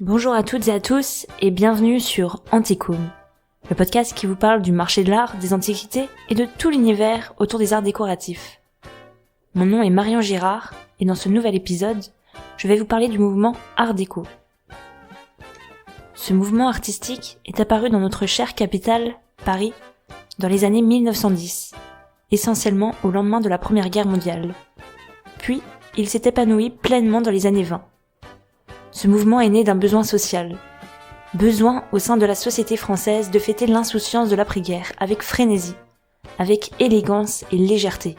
Bonjour à toutes et à tous et bienvenue sur Antiquum, le podcast qui vous parle du marché de l'art, des antiquités et de tout l'univers autour des arts décoratifs. Mon nom est Marion Girard et dans ce nouvel épisode, je vais vous parler du mouvement Art déco. Ce mouvement artistique est apparu dans notre chère capitale, Paris, dans les années 1910, essentiellement au lendemain de la Première Guerre mondiale. Puis, il s'est épanoui pleinement dans les années 20. Ce mouvement est né d'un besoin social. Besoin au sein de la société française de fêter l'insouciance de l'après-guerre avec frénésie, avec élégance et légèreté.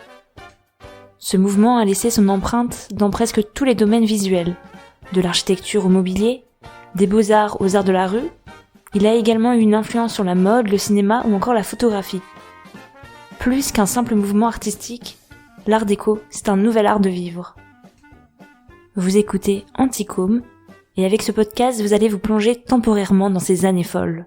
Ce mouvement a laissé son empreinte dans presque tous les domaines visuels, de l'architecture au mobilier, des beaux-arts aux arts de la rue. Il a également eu une influence sur la mode, le cinéma ou encore la photographie. Plus qu'un simple mouvement artistique, l'art déco, c'est un nouvel art de vivre. Vous écoutez Antiquum, et avec ce podcast, vous allez vous plonger temporairement dans ces années folles.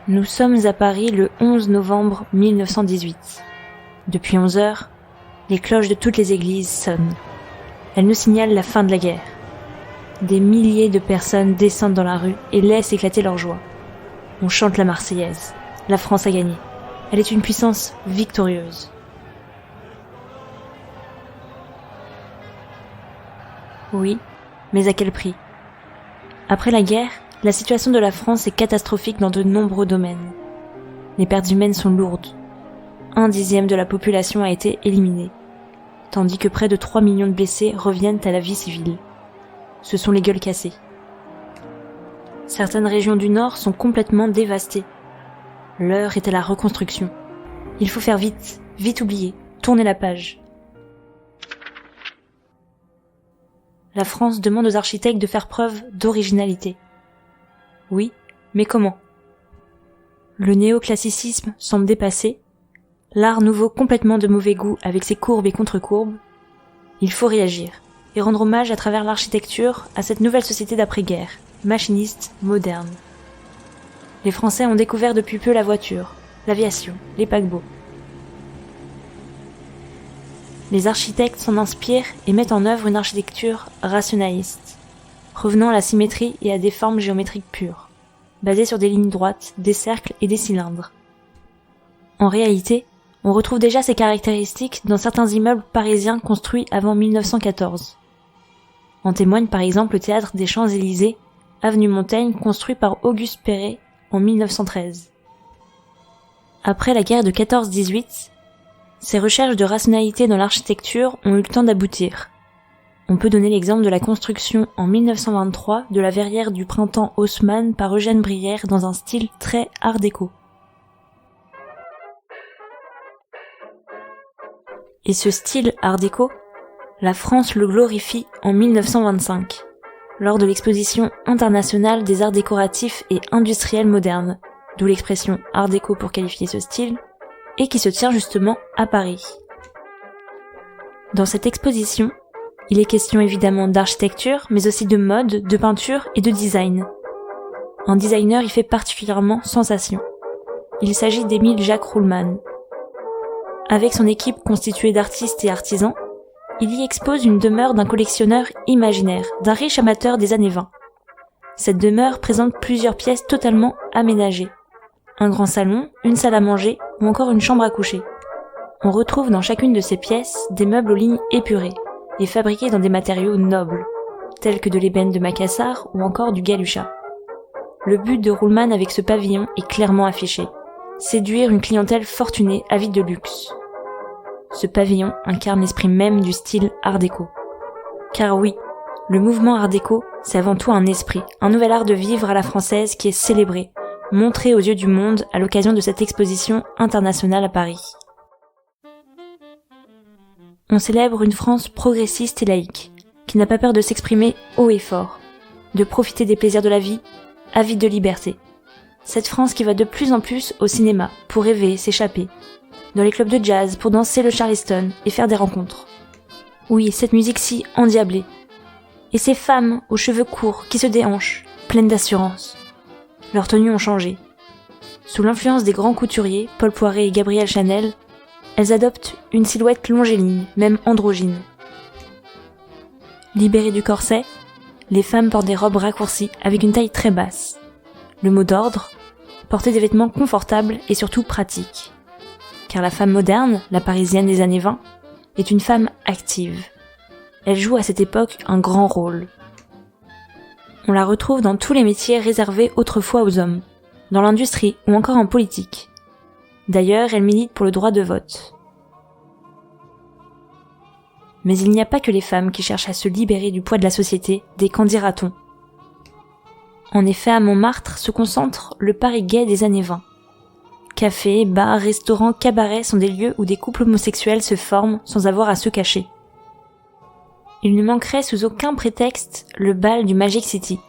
Nous sommes à Paris le 11 novembre 1918. Depuis 11 heures, les cloches de toutes les églises sonnent. Elles nous signalent la fin de la guerre. Des milliers de personnes descendent dans la rue et laissent éclater leur joie. On chante la Marseillaise. La France a gagné. Elle est une puissance victorieuse. Oui, mais à quel prix ? Après la guerre, la situation de la France est catastrophique dans de nombreux domaines. Les pertes humaines sont lourdes. 1/10 de la population a été éliminée, tandis que près de 3 millions de blessés reviennent à la vie civile. Ce sont les gueules cassées. Certaines régions du Nord sont complètement dévastées. L'heure est à la reconstruction. Il faut faire vite, vite oublier, tourner la page. La France demande aux architectes de faire preuve d'originalité. Oui, mais comment ? Le néoclassicisme semble dépassé, l'art nouveau complètement de mauvais goût avec ses courbes et contre-courbes. Il faut réagir et rendre hommage à travers l'architecture à cette nouvelle société d'après-guerre, machiniste, moderne. Les Français ont découvert depuis peu la voiture, l'aviation, les paquebots. Les architectes s'en inspirent et mettent en œuvre une architecture rationaliste, revenant à la symétrie et à des formes géométriques pures, basées sur des lignes droites, des cercles et des cylindres. En réalité, on retrouve déjà ces caractéristiques dans certains immeubles parisiens construits avant 1914. En témoigne par exemple le théâtre des Champs-Élysées, avenue Montaigne, construit par Auguste Perret en 1913. Après la guerre de 14-18, ces recherches de rationalité dans l'architecture ont eu le temps d'aboutir. On peut donner l'exemple de la construction en 1923 de la verrière du printemps Haussmann par Eugène Brière dans un style très art déco. Et ce style art déco, la France le glorifie en 1925, lors de l'exposition internationale des arts décoratifs et industriels modernes, d'où l'expression art déco pour qualifier ce style, et qui se tient justement à Paris. Dans cette exposition, il est question évidemment d'architecture, mais aussi de mode, de peinture et de design. Un designer y fait particulièrement sensation. Il s'agit d'Émile Jacques Ruhlmann. Avec son équipe constituée d'artistes et artisans, il y expose une demeure d'un collectionneur imaginaire, d'un riche amateur des années 20. Cette demeure présente plusieurs pièces totalement aménagées. Un grand salon, une salle à manger ou encore une chambre à coucher. On retrouve dans chacune de ces pièces des meubles aux lignes épurées et fabriqués dans des matériaux nobles, tels que de l'ébène de Macassar ou encore du galucha. Le but de Ruhlmann avec ce pavillon est clairement affiché, séduire une clientèle fortunée avide de luxe. Ce pavillon incarne l'esprit même du style art déco. Car oui, le mouvement art déco, c'est avant tout un esprit, un nouvel art de vivre à la française qui est célébré, montré aux yeux du monde à l'occasion de cette exposition internationale à Paris. On célèbre une France progressiste et laïque, qui n'a pas peur de s'exprimer haut et fort, de profiter des plaisirs de la vie, avide de liberté. Cette France qui va de plus en plus au cinéma pour rêver, s'échapper. Dans les clubs de jazz pour danser le Charleston et faire des rencontres. Oui, cette musique si endiablée. Et ces femmes aux cheveux courts qui se déhanchent, pleines d'assurance. Leurs tenues ont changé. Sous l'influence des grands couturiers, Paul Poiret et Gabrielle Chanel, elles adoptent une silhouette longiligne, même androgyne. Libérées du corset, les femmes portent des robes raccourcies avec une taille très basse. Le mot d'ordre, porter des vêtements confortables et surtout pratiques. Car la femme moderne, la parisienne des années 20, est une femme active. Elle joue à cette époque un grand rôle. On la retrouve dans tous les métiers réservés autrefois aux hommes, dans l'industrie ou encore en politique. D'ailleurs, elle milite pour le droit de vote. Mais il n'y a pas que les femmes qui cherchent à se libérer du poids de la société, des qu'en dira-t-on. En effet, à Montmartre se concentre le Paris gay des années 20. Cafés, bars, restaurants, cabarets sont des lieux où des couples homosexuels se forment sans avoir à se cacher. Il ne manquerait sous aucun prétexte le bal du Magic City.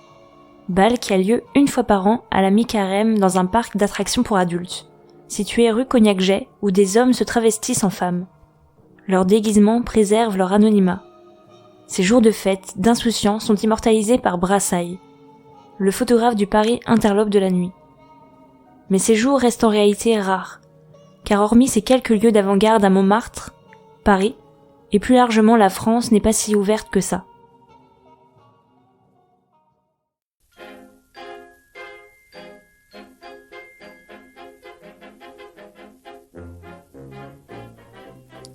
Bal qui a lieu une fois par an à la mi-carême dans un parc d'attractions pour adultes, situé rue Cognac-Jay, où des hommes se travestissent en femmes. Leurs déguisements préservent leur anonymat. Ces jours de fête, d'insouciance sont immortalisés par Brassailles, le photographe du Paris interlope de la nuit. Mais ces jours restent en réalité rares, car hormis ces quelques lieux d'avant-garde à Montmartre, Paris, et plus largement la France n'est pas si ouverte que ça.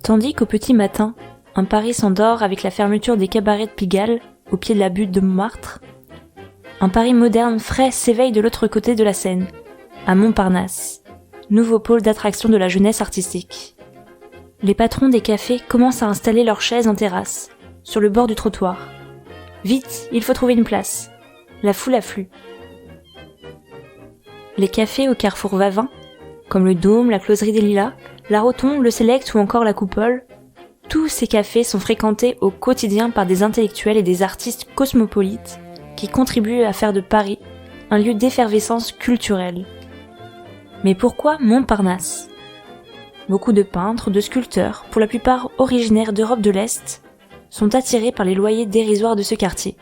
Tandis qu'au petit matin, un Paris s'endort avec la fermeture des cabarets de Pigalle, au pied de la butte de Montmartre, un Paris moderne frais s'éveille de l'autre côté de la Seine, à Montparnasse, nouveau pôle d'attraction de la jeunesse artistique. Les patrons des cafés commencent à installer leurs chaises en terrasse, sur le bord du trottoir. Vite, il faut trouver une place. La foule afflue. Les cafés au carrefour Vavin, comme le Dôme, la Closerie des Lilas, la Rotonde, le Select ou encore la Coupole, tous ces cafés sont fréquentés au quotidien par des intellectuels et des artistes cosmopolites qui contribuent à faire de Paris un lieu d'effervescence culturelle. Mais pourquoi Montparnasse ? Beaucoup de peintres, de sculpteurs, pour la plupart originaires d'Europe de l'Est, sont attirés par les loyers dérisoires de ce quartier,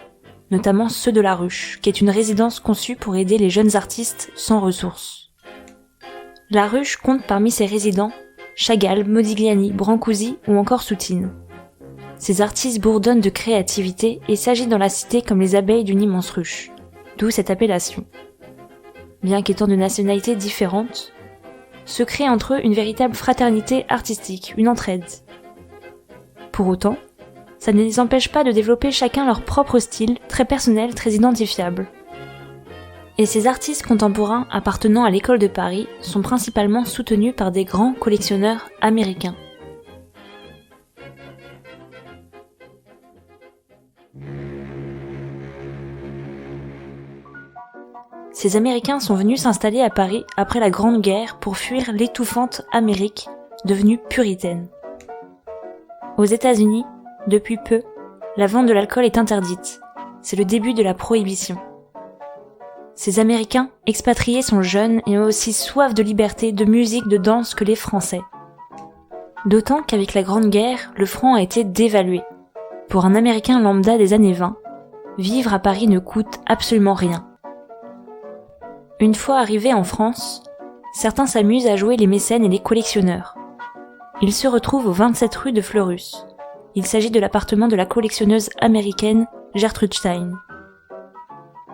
notamment ceux de la Ruche, qui est une résidence conçue pour aider les jeunes artistes sans ressources. La Ruche compte parmi ses résidents Chagall, Modigliani, Brancusi ou encore Soutine. Ces artistes bourdonnent de créativité et s'agitent dans la cité comme les abeilles d'une immense ruche, d'où cette appellation. Bien qu'étant de nationalités différentes, se crée entre eux une véritable fraternité artistique, une entraide. Pour autant, ça ne les empêche pas de développer chacun leur propre style, très personnel, très identifiable. Et ces artistes contemporains appartenant à l'école de Paris sont principalement soutenus par des grands collectionneurs américains. Ces Américains sont venus s'installer à Paris après la Grande Guerre pour fuir l'étouffante Amérique, devenue puritaine. Aux États-Unis, depuis peu, la vente de l'alcool est interdite. C'est le début de la prohibition. Ces Américains, expatriés, sont jeunes et ont aussi soif de liberté, de musique, de danse que les Français. D'autant qu'avec la Grande Guerre, le franc a été dévalué. Pour un Américain lambda des années 20, vivre à Paris ne coûte absolument rien. Une fois arrivés en France, certains s'amusent à jouer les mécènes et les collectionneurs. Ils se retrouvent au 27 rue de Fleurus. Il s'agit de l'appartement de la collectionneuse américaine Gertrude Stein.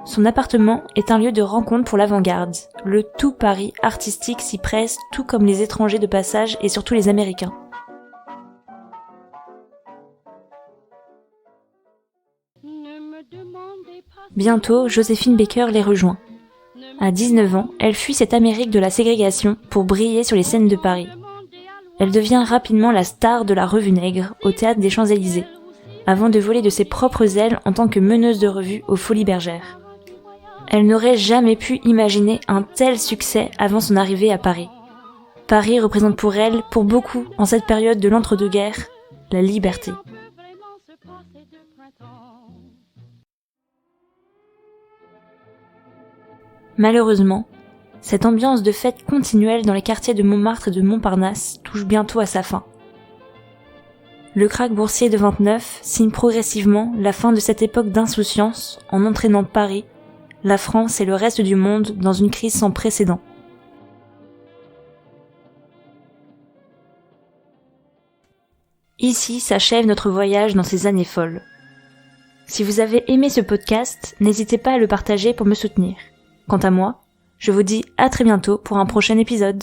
Son appartement est un lieu de rencontre pour l'avant-garde. Le tout Paris artistique s'y presse, tout comme les étrangers de passage et surtout les Américains. Bientôt, Joséphine Baker les rejoint. À 19 ans, elle fuit cette Amérique de la ségrégation pour briller sur les scènes de Paris. Elle devient rapidement la star de la Revue Nègre au théâtre des Champs-Élysées, avant de voler de ses propres ailes en tant que meneuse de revue aux Folies Bergères. Elle n'aurait jamais pu imaginer un tel succès avant son arrivée à Paris. Paris représente pour elle, pour beaucoup, en cette période de l'entre-deux-guerres, la liberté. Malheureusement, Cette ambiance de fête continuelle dans les quartiers de Montmartre et de Montparnasse touche bientôt à sa fin. Le krach boursier de 29 signe progressivement la fin de cette époque d'insouciance en entraînant Paris, la France et le reste du monde dans une crise sans précédent. Ici s'achève notre voyage dans ces années folles. Si vous avez aimé ce podcast, n'hésitez pas à le partager pour me soutenir. Quant à moi, je vous dis à très bientôt pour un prochain épisode.